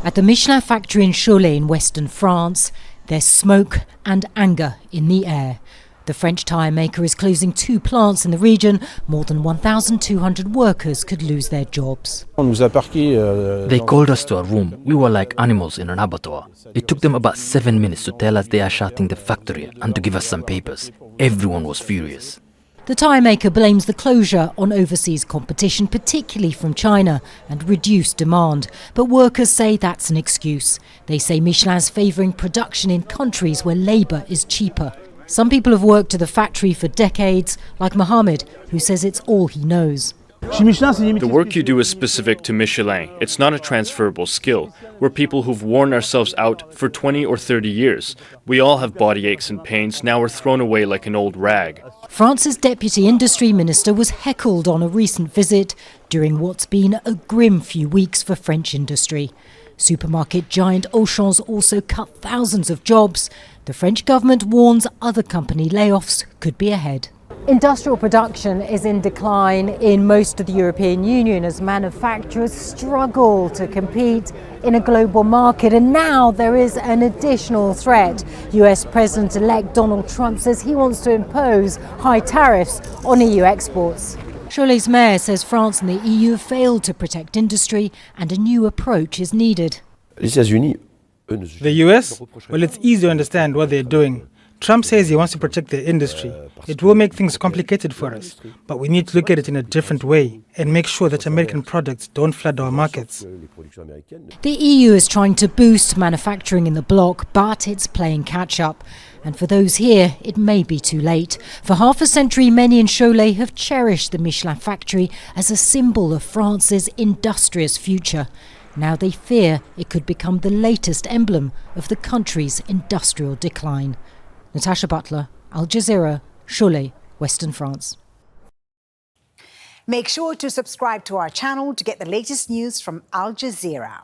At the Michelin factory in Cholet in western France, there's smoke and anger in the air. The French tyre maker is closing 2 plants in the region. More than 1,200 workers could lose their jobs. They called us to a room. We were like animals in an abattoir. It took them about 7 minutes to tell us they are shutting the factory and to give us some papers. Everyone was furious. The tyre maker blames the closure on overseas competition, particularly from China, and reduced demand. But workers say that's an excuse. They say Michelin's favouring production in countries where labour is cheaper. Some people have worked at the factory for decades, like Mohammed, who says it's all he knows. The work you do is specific to Michelin. It's not a transferable skill. We're people who've worn ourselves out for 20 or 30 years. We all have body aches and pains. Now we're thrown away like an old rag. France's deputy industry minister was heckled on a recent visit during what's been a grim few weeks for French industry. Supermarket giant Auchan's also cut thousands of jobs. The French government warns other company layoffs could be ahead. Industrial production is in decline in most of the European Union as manufacturers struggle to compete in a global market. And now there is an additional threat. US President-elect Donald Trump says he wants to impose high tariffs on EU exports. Cholet's mayor says France and the EU have failed to protect industry and a new approach is needed. The US? Well, it's easy to understand what they're doing. Trump says he wants to protect the industry. It will make things complicated for us, but we need to look at it in a different way and make sure that American products don't flood our markets. The EU is trying to boost manufacturing in the bloc, but it's playing catch-up. And for those here, it may be too late. For half a century, many in Cholet have cherished the Michelin factory as a symbol of France's industrious future. Now they fear it could become the latest emblem of the country's industrial decline. Natacha, Butler, Al Jazeera, Cholet, Western France. Make sure to subscribe to our channel to get the latest news from Al Jazeera.